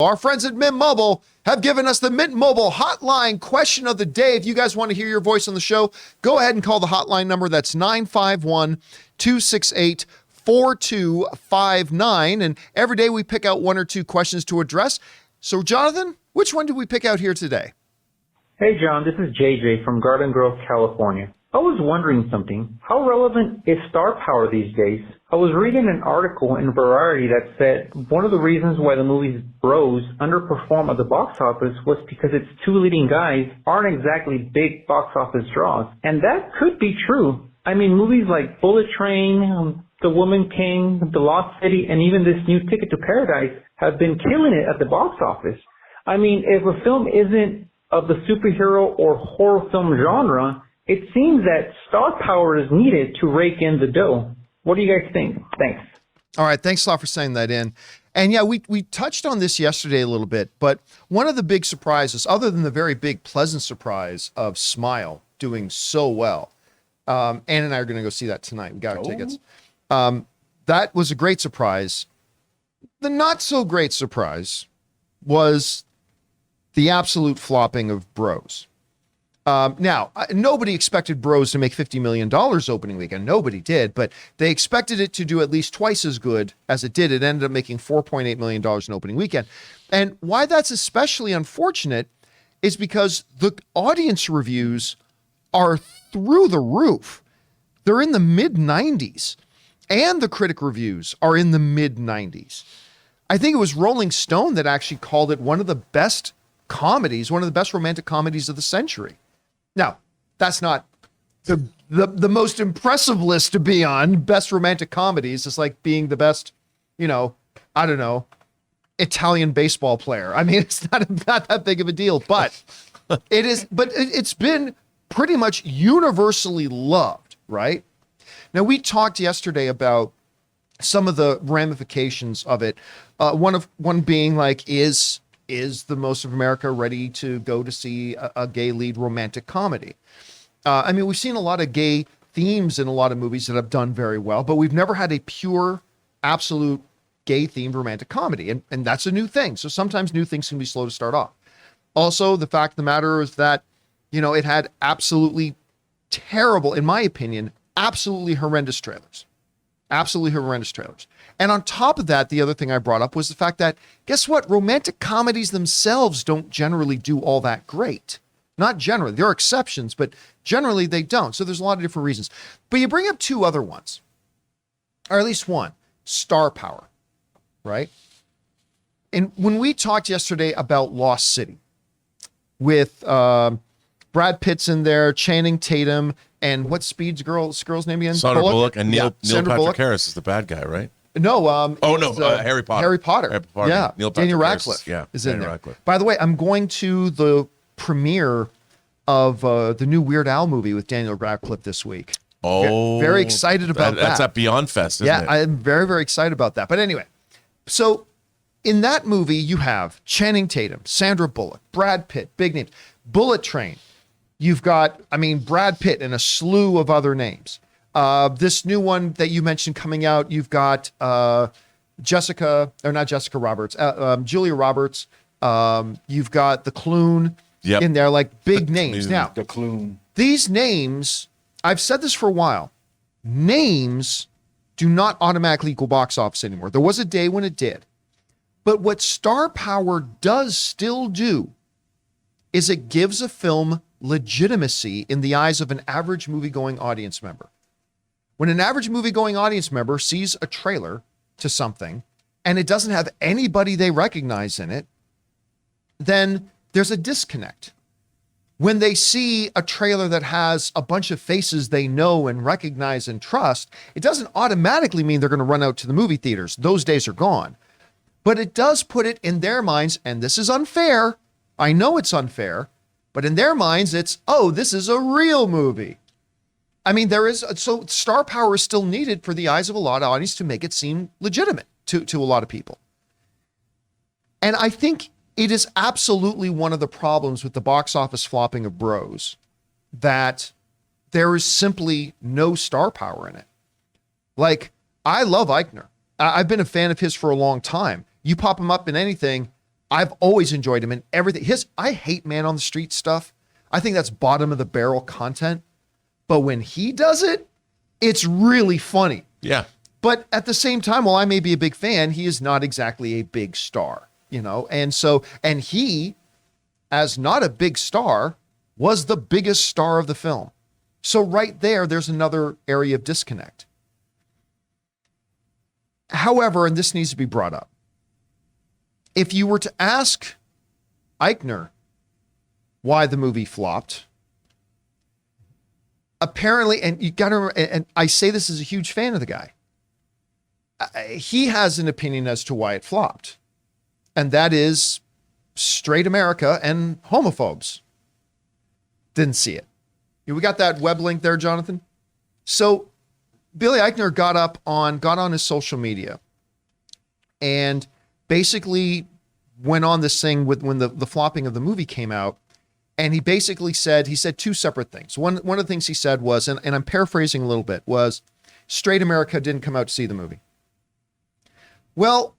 Our friends at Mint Mobile have given us the Mint Mobile hotline question of the day. If you guys want to hear your voice on the show, go ahead and call the hotline number. That's 951-268-4259. And every day we pick out one or two questions to address. So, Jonathan, which one did we pick out here today? Hey, John, this is JJ from Garden Grove, California. I was wondering something. How relevant is star power these days? I was reading an article in Variety that said one of the reasons why the movies Bros underperform at the box office was because its two leading guys aren't exactly big box office draws. And that could be true. I mean, movies like Bullet Train, The Woman King, The Lost City, and even this new Ticket to Paradise have been killing it at the box office. I mean, if a film isn't of the superhero or horror film genre, it seems that star power is needed to rake in the dough. What do you guys think? Thanks. All right. Thanks a lot for sending that in. And yeah, we touched on this yesterday a little bit, but one of the big surprises, other than the very big pleasant surprise of Smile doing so well, Ann and I are going to go see that tonight. We got our tickets. That was a great surprise. The not so great surprise was the absolute flopping of Bros. Now, nobody expected Bros to make $50 million opening weekend. Nobody did, but they expected it to do at least twice as good as it did. It ended up making $4.8 million in opening weekend. And why that's especially unfortunate is because the audience reviews are through the roof. They're in the mid-90s, and the critic reviews are in the mid-90s. I think it was Rolling Stone that actually called it one of the best comedies, one of the best romantic comedies of the century. Now, that's not the most impressive list to be on, best romantic comedies. It's like being the best, I don't know, Italian baseball player. I mean, it's not that big of a deal, but it is. But it's been pretty much universally loved, right? Now, we talked yesterday about some of the ramifications of it. One being like, is the most of America ready to go to see a gay lead romantic comedy? I mean, we've seen a lot of gay themes in a lot of movies that have done very well, but we've never had a pure, absolute gay themed romantic comedy. And that's a new thing. So sometimes new things can be slow to start off. Also, the fact of the matter is that, it had absolutely terrible, in my opinion, absolutely horrendous trailers. Absolutely horrendous trailers. And on top of that, the other thing I brought up was the fact that, guess what? Romantic comedies themselves don't generally do all that great. Not generally. There are exceptions, but generally they don't. So there's a lot of different reasons. But you bring up two other ones, or at least one, star power, right? And when we talked yesterday about Lost City with Brad Pitt's in there, Channing Tatum, and what's Speed's girl's name again? Sandra Bullock and Neil Sandra Patrick Bullock. Harris is the bad guy, right? No. Harry Potter. Harry Potter. Yeah. Neil Patrick Daniel Harris, Radcliffe is in Daniel there. Radcliffe. By the way, I'm going to the premiere of the new Weird Al movie with Daniel Radcliffe this week. Oh, very excited about that. That's at Beyond Fest, isn't it? Yeah, I'm very, very excited about that. But anyway, so in that movie, you have Channing Tatum, Sandra Bullock, Brad Pitt, big names, Bullet Train. You've got, Brad Pitt and a slew of other names. This new one that you mentioned coming out, you've got Julia Roberts. You've got the Clune in there, like big names. Now, the Clune. These names, I've said this for a while, names do not automatically equal box office anymore. There was a day when it did. But what star power does still do is it gives a film legitimacy in the eyes of an average movie-going audience member. When an average movie-going audience member sees a trailer to something and it doesn't have anybody they recognize in it, then there's a disconnect. When they see a trailer that has a bunch of faces they know and recognize and trust, it doesn't automatically mean they're going to run out to the movie theaters. Those days are gone. But it does put it in their minds, and this is unfair. I know it's unfair. But in their minds, it's, this is a real movie. So star power is still needed for the eyes of a lot of audience to make it seem legitimate to a lot of people. And I think it is absolutely one of the problems with the box office flopping of Bros, that there is simply no star power in it. Like, I love Eichner. I've been a fan of his for a long time. You pop him up in anything, I've always enjoyed him in everything. I hate Man on the Street stuff. I think that's bottom of the barrel content. But when he does it, it's really funny. Yeah. But at the same time, while I may be a big fan, he is not exactly a big star, you know? And he, as not a big star, was the biggest star of the film. So right there's another area of disconnect. However, and this needs to be brought up, if you were to ask Eichner why the movie flopped, apparently, and you got to remember, and I say this as a huge fan of the guy, he has an opinion as to why it flopped. And that is straight America and homophobes didn't see it. We got that web link there, Jonathan. So Billy Eichner got on his social media and basically went on this thing when the flopping of the movie came out. And he basically said two separate things. One of the things he said was, and I'm paraphrasing a little bit, was straight America didn't come out to see the movie. Well,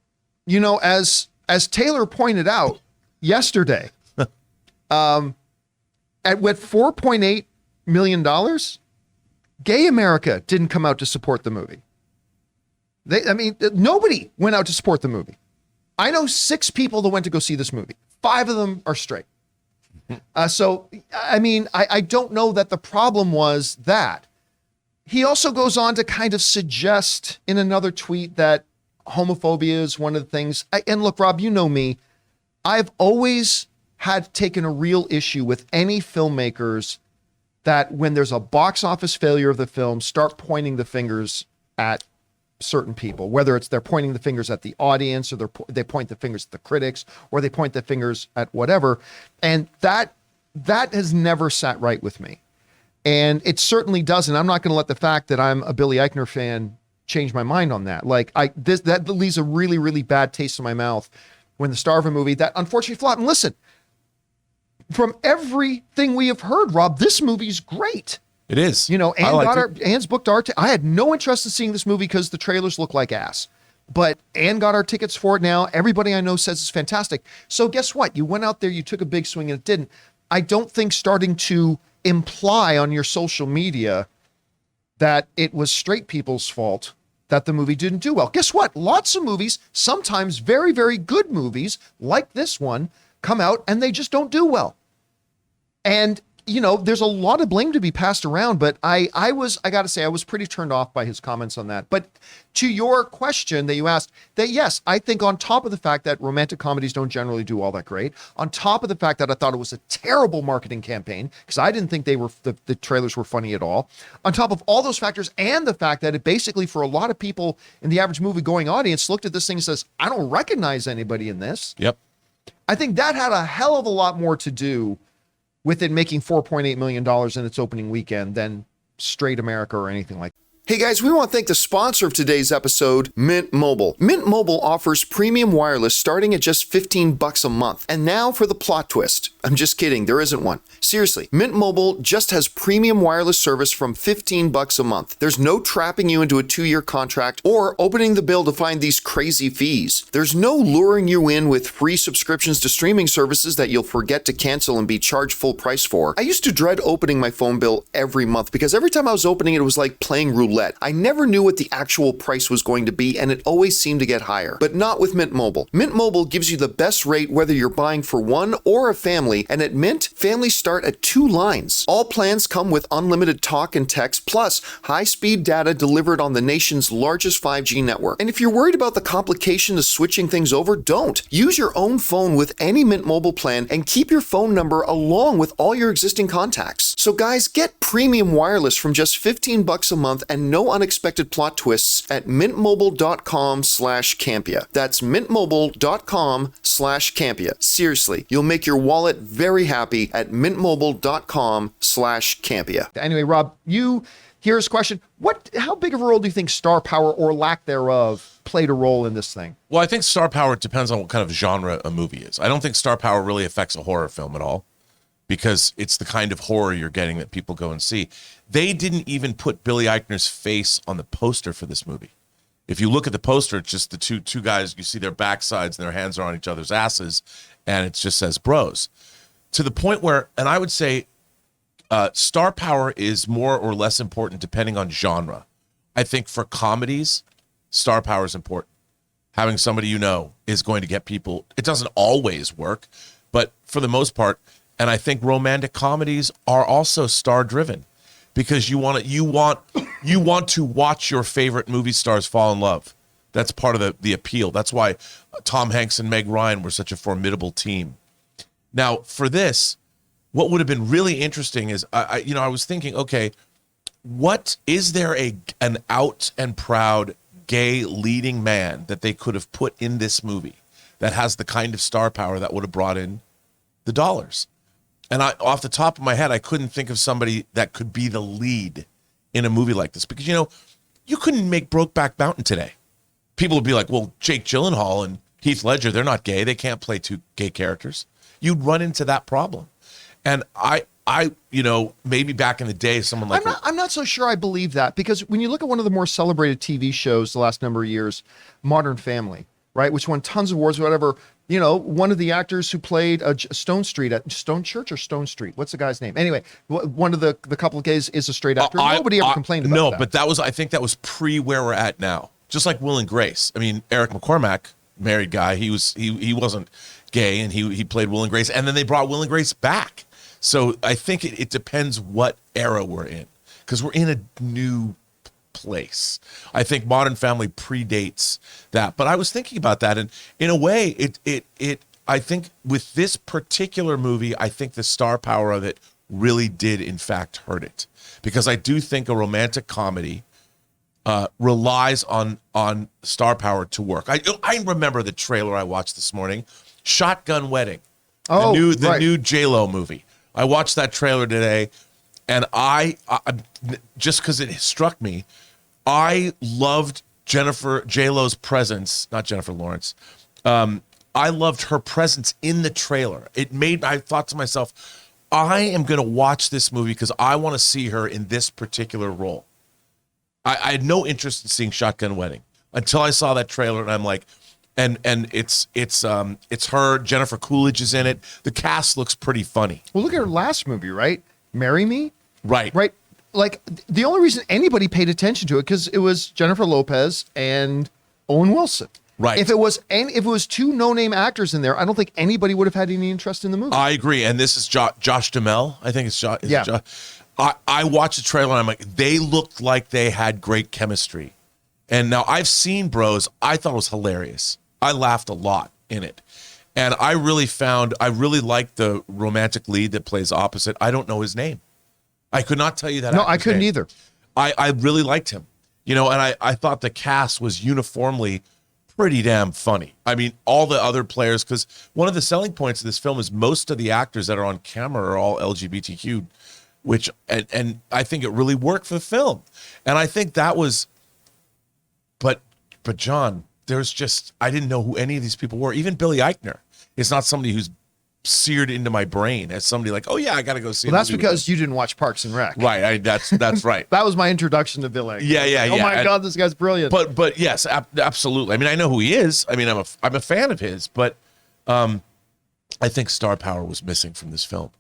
you know, as Taylor pointed out yesterday, with $4.8 million, gay America didn't come out to support the movie. Nobody went out to support the movie. I know 6 people that went to go see this movie. 5 of them are straight. I don't know that the problem was that. He also goes on to kind of suggest in another tweet that homophobia is one of the things. And look, Rob, you know me. I've always had taken a real issue with any filmmakers that when there's a box office failure of the film, start pointing the fingers at certain people, whether it's they're pointing the fingers at the audience or they point the fingers at the critics or they point the fingers at whatever. And that has never sat right with me. And it certainly doesn't. I'm not going to let the fact that I'm a Billy Eichner fan change my mind on that. That leaves a really, really bad taste in my mouth when the star of a movie that unfortunately flopped. And listen, from everything we have heard, Rob, this movie's great. It is. You know, Anne's booked our I had no interest in seeing this movie because the trailers look like ass. But Anne got our tickets for it now. Everybody I know says it's fantastic. So guess what? You went out there, you took a big swing and it didn't. I don't think starting to imply on your social media that it was straight people's fault that the movie didn't do well. Guess what? Lots of movies, sometimes very, very good movies like this one, come out and they just don't do well. And, you know, there's a lot of blame to be passed around, but I got to say, I was pretty turned off by his comments on that. But to your question that you asked, that yes, I think on top of the fact that romantic comedies don't generally do all that great, on top of the fact that I thought it was a terrible marketing campaign, because I didn't think the trailers were funny at all, on top of all those factors and the fact that it basically, for a lot of people in the average movie going audience, looked at this thing and says, I don't recognize anybody in this. Yep. I think that had a hell of a lot more to do with it making $4.8 million in its opening weekend than straight America or anything like that. Hey guys, we want to thank the sponsor of today's episode, Mint Mobile. Mint Mobile offers premium wireless starting at just $15 a month. And now for the plot twist. I'm just kidding, there isn't one. Seriously, Mint Mobile just has premium wireless service from $15 a month. There's no trapping you into a 2-year contract or opening the bill to find these crazy fees. There's no luring you in with free subscriptions to streaming services that you'll forget to cancel and be charged full price for. I used to dread opening my phone bill every month because every time I was opening it, it was like playing roulette. I never knew what the actual price was going to be, and it always seemed to get higher. But not with Mint Mobile. Mint Mobile gives you the best rate whether you're buying for one or a family, and at Mint, families start at 2 lines. All plans come with unlimited talk and text, plus high-speed data delivered on the nation's largest 5G network. And if you're worried about the complication of switching things over, don't. Use your own phone with any Mint Mobile plan and keep your phone number along with all your existing contacts. So guys, get premium wireless from just $15 a month and no unexpected plot twists at mintmobile.com/Campea. That's mintmobile.com/Campea. Seriously, you'll make your wallet very happy at mintmobile.com/Campea. Anyway, Rob, here's a question. How big of a role do you think star power or lack thereof played a role in this thing? Well, I think star power depends on what kind of genre a movie is. I don't think star power really affects a horror film at all, because it's the kind of horror you're getting that people go and see. They didn't even put Billy Eichner's face on the poster for this movie. If you look at the poster, it's just the two guys. You see their backsides and their hands are on each other's asses, and it just says bros. To the point where, and I would say, star power is more or less important depending on genre. I think for comedies, star power is important. Having somebody you know is going to get people. It doesn't always work, but for the most part, and I think romantic comedies are also star driven, because you want to watch your favorite movie stars fall in love. That's part of the appeal. That's why Tom Hanks and Meg Ryan were such a formidable team. Now, for this, what would have been really interesting is I was thinking, okay, what is there an out and proud gay leading man that they could have put in this movie that has the kind of star power that would have brought in the dollars? And off the top of my head, I couldn't think of somebody that could be the lead in a movie like this, because you couldn't make Brokeback Mountain today. People would be like, well, Jake Gyllenhaal and Heath Ledger, they're not gay. They can't play two gay characters. You'd run into that problem. And I maybe back in the day, someone like I'm not so sure I believe that, because when you look at one of the more celebrated TV shows the last number of years, Modern Family, right, which won tons of awards, whatever, one of the actors who played Stone Street at Stone Church or Stone Street, what's the guy's name? Anyway, one of the couple of gays is a straight actor. Nobody ever complained about that. No, but I think that was pre where we're at now. Just like Will and Grace. I mean, Eric McCormack, married guy, he wasn't gay, and he played Will and Grace, and then they brought Will and Grace back. So I think it depends what era we're in, because we're in a new place. I think Modern Family predates that, but I was thinking about that, and in a way, I think with this particular movie, I think the star power of it really did in fact hurt it, because I do think a romantic comedy relies on star power to work. I remember the trailer I watched this morning, Shotgun Wedding, the new J-Lo movie. I watched that trailer today, and I just because it struck me, I loved J-Lo's presence, not Jennifer Lawrence. I loved her presence in the trailer. I thought to myself, I am going to watch this movie because I want to see her in this particular role. I had no interest in seeing Shotgun Wedding until I saw that trailer, and I'm like, and it's her. Jennifer Coolidge is in it. The cast looks pretty funny. Well, look at her last movie, right? Marry Me. Right. Like, the only reason anybody paid attention to it because it was Jennifer Lopez and Owen Wilson. Right. If it was two no-name actors in there, I don't think anybody would have had any interest in the movie. I agree. And this is Josh Duhamel. I think it's Josh. Yeah. I watched the trailer and I'm like, they looked like they had great chemistry. And now I've seen Bros. I thought it was hilarious. I laughed a lot in it. And I really liked the romantic lead that plays opposite. I don't know his name. I could not tell you that. No, I couldn't either. I really liked him. And I thought the cast was uniformly pretty damn funny. I mean, all the other players, because one of the selling points of this film is most of the actors that are on camera are all LGBTQ, which and I think it really worked for the film. And I think that was, but John, I didn't know who any of these people were. Even Billy Eichner is not somebody who's seared into my brain as somebody like, oh yeah, I got to go see. Well, that's because you didn't watch Parks and Rec. Right. That's right. That was my introduction to Billy. Yeah. Oh my God, this guy's brilliant. But yes, absolutely. I mean, I know who he is. I mean, I'm a fan of his, but I think star power was missing from this film.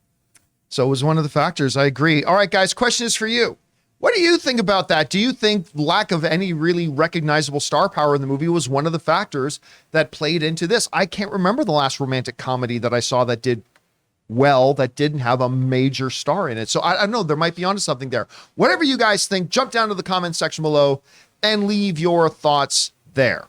So it was one of the factors. I agree. All right, guys, question is for you. What do you think about that? Do you think lack of any really recognizable star power in the movie was one of the factors that played into this? I can't remember the last romantic comedy that I saw that did well, that didn't have a major star in it. So I don't know, there might be onto something there. Whatever you guys think, jump down to the comment section below and leave your thoughts there.